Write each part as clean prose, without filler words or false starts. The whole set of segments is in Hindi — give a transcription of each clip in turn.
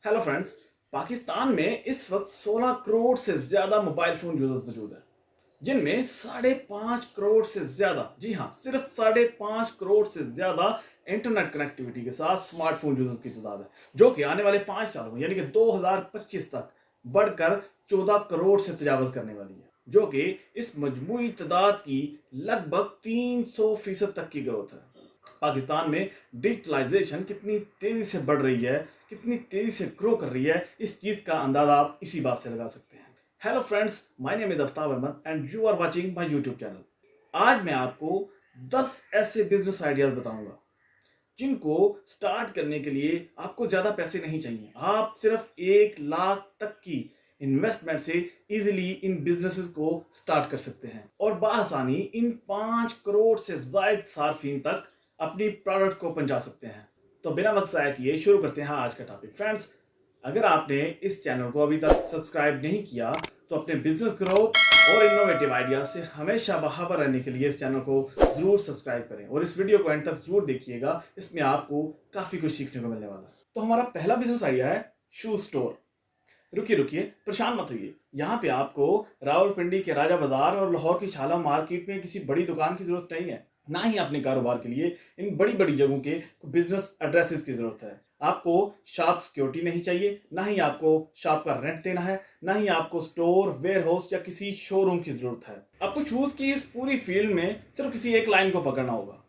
Hello friends. पाकिस्तान में इस वक्त 16 करोड़ से ज्यादा मोबाइल फोन यूजर्स मौजूद हैं, जिनमें 5.5 करोड़ से ज्यादा, जी हाँ, सिर्फ 5.5 करोड़ से ज्यादा इंटरनेट कनेक्टिविटी के साथ स्मार्टफोन यूजर्स की तादाद है, जो कि आने वाले 5 सालों में यानी कि 2025 तक बढ़कर 14 करोड़ से तजावज करने वाली है, जो कि इस मजमूई तादाद की लगभग 300% तक की ग्रोथ है। पाकिस्तान में डिजिटलाइजेशन कितनी तेजी से बढ़ रही है, कितनी तेजी से ग्रो कर रही है, इस चीज का अंदाजा आप इसी बात से लगा सकते हैं। Hello friends, my name is Aftab Ahmed and you are watching my YouTube channel. आज मैं आपको 10 ऐसे बिजनेस आइडियाज बताऊंगा जिनको स्टार्ट करने के लिए आपको ज्यादा पैसे नहीं चाहिए। आप सिर्फ 1 लाख तक की इन्वेस्टमेंट से इजीली इन बिजनेसेस को स्टार्ट कर सकते हैं और बआसानी इन 5 करोड़ से ज्यादा सार्फिन तक अपनी प्रोडक्ट को पहुंचा सकते हैं। तो बिना वक्त ज़ाया किए शुरू करते हैं आज का टॉपिक। फ्रेंड्स, अगर आपने इस चैनल को अभी तक सब्सक्राइब नहीं किया तो अपने बिजनेस ग्रोथ और इनोवेटिव आइडियाज से हमेशा बाखबर रहने के लिए इस चैनल को जरूर सब्सक्राइब करें और इस वीडियो को एंड तक जरूर देखिएगा, इसमें आपको काफी कुछ सीखने को मिलने वाला है। तो हमारा पहला बिजनेस आइडिया है शू स्टोर। रुकिए रुकिए, परेशान मत होइए। यहाँ पे आपको रावलपिंडी के राजा बाजार और लाहौर की छाला मार्केट में किसी बड़ी दुकान की जरूरत नहीं है, ना ही अपने कारोबार के लिए इन बड़ी बड़ी जगहों के बिजनेस एड्रेसेस की जरूरत है। आपको शॉप सिक्योरिटी नहीं चाहिए, ना ही आपको शॉप का रेंट देना है, ना ही आपको स्टोर, वेयर हाउस या किसी शोरूम की जरूरत है। आपको शूज की इस पूरी फील्ड में सिर्फ किसी एक लाइन को पकड़ना होगा।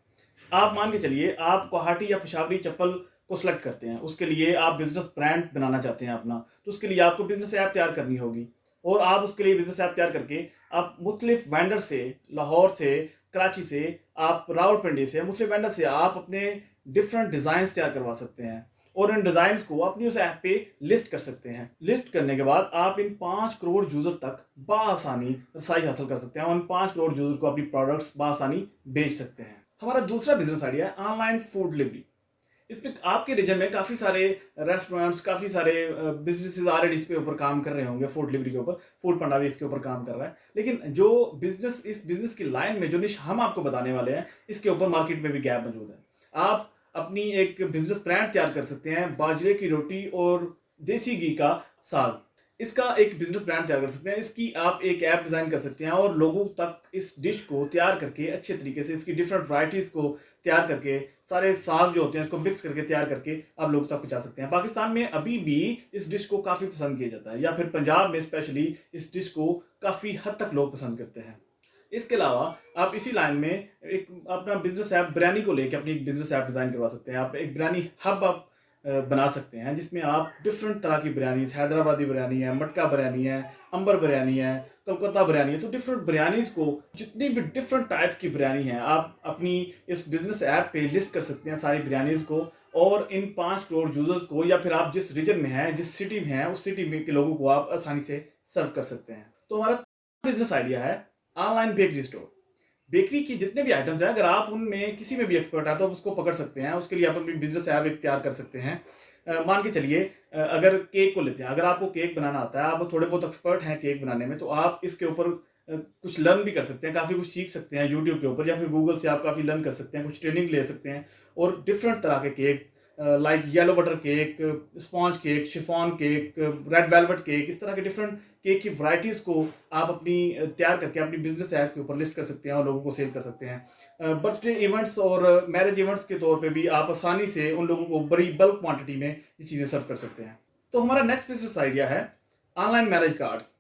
आप मान के चलिए आप गुवाहाटी या पेशावरी चप्पल को सिलेक्ट करते हैं, उसके लिए आप बिजनेस ब्रांड बनाना चाहते हैं अपना, तो उसके लिए आपको बिजनेस ऐप तैयार करनी होगी और आप उसके लिए बिजनेस ऐप तैयार करके आप मुख्तलिफ वेंडर से, लाहौर से, कराची से, आप रावलपिंडी से, मुख्तलिफ वेंडर से आप अपने डिफरेंट डिज़ाइन तैयार करवा सकते हैं और इन डिज़ाइन को अपनी उस ऐप पे लिस्ट कर सकते हैं। लिस्ट करने के बाद आप इन 5 करोड़ यूज़र तक बआसानी रसाई हासिल कर सकते हैं और इन 5 करोड़ यूज़र को अपनी प्रोडक्ट्स बआसानी बेच सकते हैं। हमारा दूसरा बिजनेस आइडिया है ऑनलाइन फूड डिलीवरी। इसमें आपके रीजन में काफ़ी सारे रेस्टोरेंट्स, काफ़ी सारे बिजनेसेस ऑलरेडी इस पे ऊपर काम कर रहे होंगे, फूड डिलीवरी के ऊपर। फूड पांडा भी इसके ऊपर काम कर रहा है, लेकिन जो बिजनेस, इस बिजनेस की लाइन में जो निश हम आपको बताने वाले हैं, इसके ऊपर मार्केट में भी गैप मौजूद है। आप अपनी एक बिजनेस ब्रांड तैयार कर सकते हैं, बाजरे की रोटी और देसी घी का साग, इसका एक बिजनेस ब्रांड तैयार कर सकते हैं। इसकी आप एक ऐप डिज़ाइन कर सकते हैं और लोगों तक इस डिश को तैयार करके अच्छे तरीके से, इसकी डिफरेंट वैरायटीज़ को तैयार करके, सारे साग जो होते हैं इसको मिक्स करके तैयार करके आप लोगों तक पहुंचा सकते हैं। पाकिस्तान में अभी भी इस डिश को काफ़ी पसंद किया जाता है, या फिर पंजाब में स्पेशली इस डिश को काफ़ी हद तक लोग पसंद करते हैं। इसके अलावा आप इसी लाइन में एक अपना बिजनेस ऐप बिरयानी को लेकर अपनी एक बिजनेस ऐप डिज़ाइन करवा सकते हैं। आप एक बिरयानी हब आप बना सकते हैं, जिसमें आप डिफरेंट तरह की बिरयानी, हैदराबादी बिरयानी है, मटका बिरयानी है, अंबर बिरयानी है, कलकत्ता बिरयानी है, तो डिफरेंट बिरयानीज को, जितनी भी डिफरेंट टाइप्स की बिरयानी है, आप अपनी इस बिजनेस ऐप पे लिस्ट कर सकते हैं सारी बिरयानीज को और इन 5 करोड़ यूजर्स को, या फिर आप जिस रीजन में हैं, जिस सिटी में हैं, उस सिटी में के लोगों को आप आसानी से सर्व कर सकते हैं। तो हमारा बिजनेस आइडिया है ऑनलाइन बेकरी स्टोर। बेकरी की जितने भी आइटम्स हैं, अगर आप उनमें किसी में भी एक्सपर्ट है तो आप उसको पकड़ सकते हैं। उसके लिए आप अपनी बिजनेस ऐप एक तैयार कर सकते हैं। मान के चलिए अगर केक को लेते हैं, अगर आपको केक बनाना आता है, आप थोड़े बहुत एक्सपर्ट हैं केक बनाने में, तो आप इसके ऊपर कुछ लर्न भी कर सकते हैं, काफ़ी कुछ सीख सकते हैं यूट्यूब के ऊपर, या फिर गूगल से आप काफ़ी लर्न कर सकते हैं, कुछ ट्रेनिंग ले सकते हैं और डिफरेंट तरह के cake like yellow butter cake, sponge cake, chiffon cake, red velvet cake, इस तरह के डिफरेंट केक की वैरायटीज़ को आप अपनी तैयार करके अपनी बिजनेस ऐप के ऊपर लिस्ट कर सकते हैं और लोगों को सेल कर सकते हैं। बर्थडे इवेंट्स और मैरिज इवेंट्स के तौर पे भी आप आसानी से उन लोगों को बड़ी बल्क क्वांटिटी में ये चीज़ें सर्व कर सकते हैं। तो हमारा नेक्स्ट बिजनेस आइडिया है ऑनलाइन मैरिज कार्ड्स।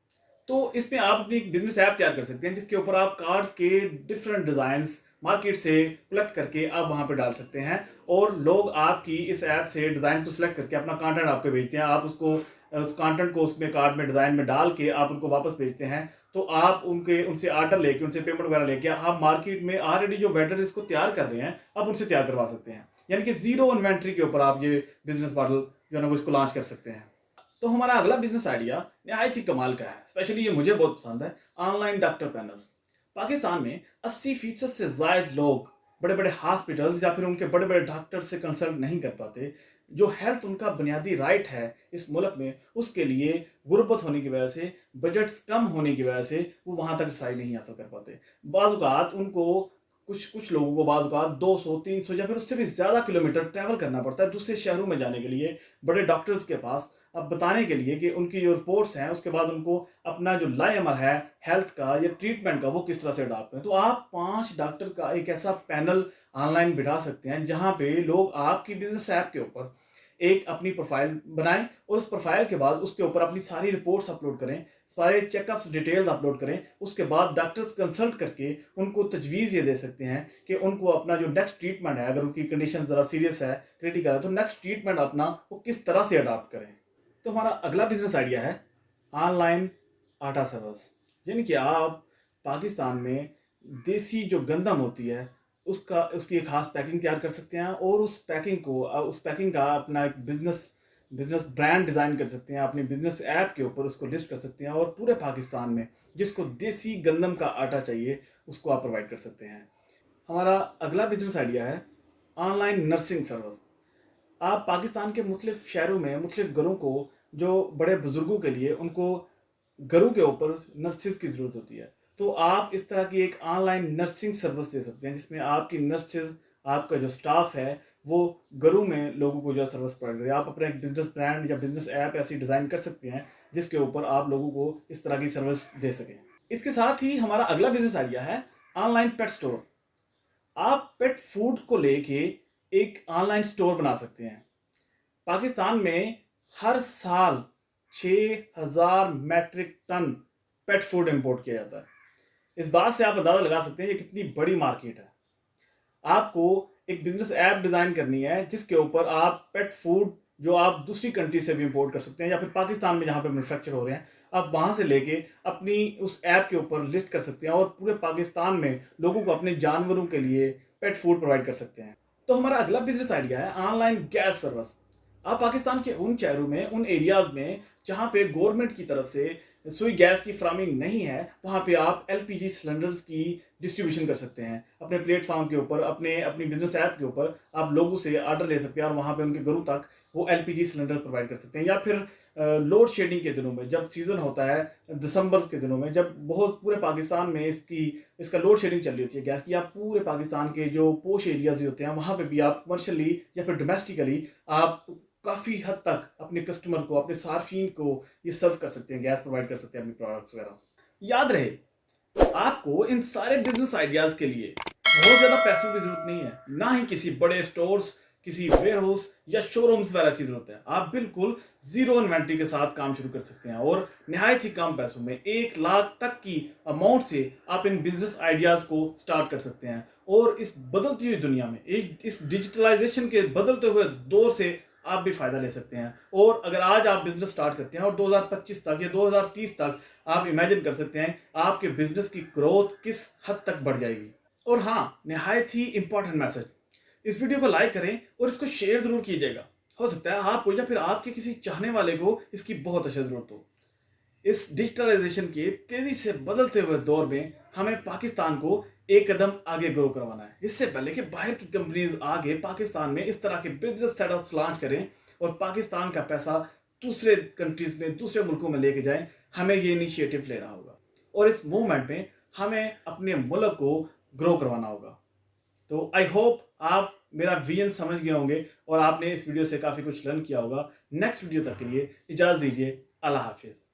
तो इसमें आप अपनी एक बिजनेस ऐप तैयार कर सकते हैं, जिसके ऊपर आप कार्ड्स के डिफरेंट डिज़ाइंस मार्केट से कलेक्ट करके आप वहाँ पे डाल सकते हैं और लोग आपकी इस ऐप से डिज़ाइन को सिलेक्ट करके अपना कंटेंट आपको भेजते हैं। आप उसको, उस कंटेंट को उसमें कार्ड में, डिज़ाइन में डाल के आप उनको वापस भेजते हैं। तो आप उनसे ऑर्डर लेके, उनसे पेमेंट वगैरह लेके आप मार्केट में ऑलरेडी जो वेंडर इसको तैयार कर रहे हैं, आप उनसे तैयार करवा सकते हैं। यानी कि जीरो इन्वेंट्री के ऊपर आप ये बिजनेस मॉडल जो है ना वो इसको लॉन्च कर सकते हैं। तो हमारा अगला बिजनेस आइडिया नहायत ही कमाल का है, स्पेशली ये मुझे बहुत पसंद है, ऑनलाइन डॉक्टर पैनल्स। पाकिस्तान में 80% से ज्यादा लोग बड़े बड़े हॉस्पिटल्स या फिर उनके बड़े बड़े डॉक्टर से कंसल्ट नहीं कर पाते। जो हेल्थ उनका बुनियादी राइट है इस मुल्क में, उसके लिए गुर्बत होने की वजह से, बजट्स कम होने की वजह से वो वहाँ तक रसाई नहीं हासिल कर पाते। बाज़ औक़ात उनको, कुछ कुछ लोगों को बाज़ औक़ात 200, 300 या फिर उससे भी ज़्यादा किलोमीटर ट्रैवल करना पड़ता है दूसरे शहरों में जाने के लिए बड़े डॉक्टर्स के पास अब बताने के लिए कि उनकी जो रिपोर्ट्स हैं उसके बाद उनको अपना जो लाएअमल है हेल्थ का या ट्रीटमेंट का वो किस तरह से अडॉप्ट करें। तो आप 5 डॉक्टर का एक ऐसा पैनल ऑनलाइन बिठा सकते हैं जहाँ पे लोग आपकी बिजनेस ऐप के ऊपर एक अपनी प्रोफाइल बनाएं और उस प्रोफाइल के बाद उसके ऊपर अपनी सारी रिपोर्ट्स अपलोड करें, सारे चेकअप्स डिटेल्स अपलोड करें। उसके बाद डॉक्टर्स कंसल्ट करके उनको तजवीज़ ये दे सकते हैं कि उनको अपना जो नेक्स्ट ट्रीटमेंट है, अगर उनकी कंडीशन ज़रा सीरियस है, क्रिटिकल है, तो नेक्स्ट ट्रीटमेंट अपना वो किस तरह से अडॉप्ट करें। तो हमारा अगला बिजनेस आइडिया है ऑनलाइन आटा सर्विस। यानी कि आप पाकिस्तान में देसी जो गंदम होती है उसकी एक खास पैकिंग तैयार कर सकते हैं और उस पैकिंग का अपना एक बिजनेस ब्रांड डिज़ाइन कर सकते हैं, अपनी बिजनेस ऐप के ऊपर उसको लिस्ट कर सकते हैं और पूरे पाकिस्तान में जिसको देसी गंदम का आटा चाहिए उसको आप प्रोवाइड कर सकते हैं। हमारा अगला बिजनेस आइडिया है ऑनलाइन नर्सिंग सर्विस। आप पाकिस्तान के मुख्तलिफ शहरों में मुख्तलिफ घरों को, जो बड़े बुजुर्गों के लिए उनको घरों के ऊपर नर्सिस की ज़रूरत होती है, तो आप इस तरह की एक ऑनलाइन नर्सिंग सर्विस दे सकते हैं जिसमें आपकी नर्सेज, आपका जो स्टाफ है वो घरों में लोगों को जो है सर्विस प्रोवाइड करे। आप अपना एक बिजनेस ब्रांड या बिजनेस ऐप ऐसी डिज़ाइन कर सकते हैं जिसके ऊपर आप लोगों को इस तरह की सर्विस दे सकें। इसके साथ ही हमारा अगला बिजनेस आइडिया है ऑनलाइन पेट स्टोर। आप पेट फूड को लेके एक ऑनलाइन स्टोर बना सकते हैं। पाकिस्तान में हर साल 6000 metric ton pet food import किया जाता है। इस बात से आप अंदाजा लगा सकते हैं ये कितनी बड़ी मार्केट है। आपको एक बिजनेस ऐप डिज़ाइन करनी है जिसके ऊपर आप पेट फूड जो आप दूसरी कंट्री से भी इंपोर्ट कर सकते हैं या फिर पाकिस्तान में जहाँ पे मैन्युफैक्चर हो रहे हैं, आप वहाँ से लेके अपनी उस ऐप के ऊपर लिस्ट कर सकते हैं और पूरे पाकिस्तान में लोगों को अपने जानवरों के लिए पेट फूड प्रोवाइड कर सकते हैं। तो हमारा अगला बिजनेस आइडिया है ऑनलाइन गैस सर्विस। आप पाकिस्तान के उन शहरों में, उन एरियाज़ में जहाँ पे गवर्नमेंट की तरफ से सुई गैस की फ्राहमी नहीं है, वहाँ पे आप एलपीजी सिलेंडर्स की डिस्ट्रीब्यूशन कर सकते हैं। अपने प्लेटफॉर्म के ऊपर, अपनी बिजनेस ऐप के ऊपर आप लोगों से ऑर्डर ले सकते हैं और वहाँ पे उनके घरों तक वो एलपीजी सिलेंडर प्रोवाइड कर सकते हैं। या फिर लोड शेडिंग के दिनों में, जब सीज़न होता है दिसंबर के दिनों में, जब बहुत पूरे पाकिस्तान में इसका लोड शेडिंग चल रही होती है गैस की, आप पूरे पाकिस्तान के जो पोश एरियाज होते हैं वहाँ पे भी आप कमर्शियली या फिर डोमेस्टिकली आप काफ़ी हद तक अपने कस्टमर को, अपने सार्फिन को ये सर्व कर सकते हैं, गैस प्रोवाइड कर सकते हैं अपनी प्रोडक्ट्स वगैरह। याद रहे, आपको इन सारे बिजनेस आइडियाज़ के लिए बहुत ज़्यादा पैसों की ज़रूरत नहीं है, ना ही किसी बड़े स्टोर्स, किसी वेयरहाउस या शोरूम्स वगैरह की ज़रूरत है। आप बिल्कुल ज़ीरो इन्वेंट्री के साथ काम शुरू कर सकते हैं और नहायत ही कम पैसों में 1 लाख तक की अमाउंट से आप इन बिजनेस आइडियाज़ को स्टार्ट कर सकते हैं। और इस बदलती हुई दुनिया में, इस डिजिटलाइजेशन के बदलते हुए दौर से आप भी फ़ायदा ले सकते हैं। और अगर आज आप बिजनेस स्टार्ट करते हैं और 2025 तक या 2030 तक आप इमेजिन कर सकते हैं आपके बिजनेस की ग्रोथ किस हद तक बढ़ जाएगी। और हाँ, नहायत ही इंपॉर्टेंट मैसेज, इस वीडियो को लाइक करें और इसको शेयर ज़रूर कीजिएगा। हो सकता है आपको या फिर आपके किसी चाहने वाले को इसकी बहुत अच्छी ज़रूरत हो। इस डिजिटलाइजेशन के तेज़ी से बदलते हुए दौर में हमें पाकिस्तान को एक कदम आगे ग्रो करवाना है। इससे पहले कि बाहर की कंपनीज आगे पाकिस्तान में इस तरह के बिजनेस सेटअप्स लॉन्च करें और पाकिस्तान का पैसा दूसरे कंट्रीज में, दूसरे मुल्कों में लेके जाएं, हमें ये इनिशिएटिव लेना होगा और इस मूवमेंट में हमें अपने मुल्क को ग्रो करवाना होगा। तो आई होप आप मेरा विजन समझ गए होंगे और आपने इस वीडियो से काफ़ी कुछ लर्न किया होगा। नेक्स्ट वीडियो तक के लिए इजाज़त दीजिए। अल्लाह हाफिज़।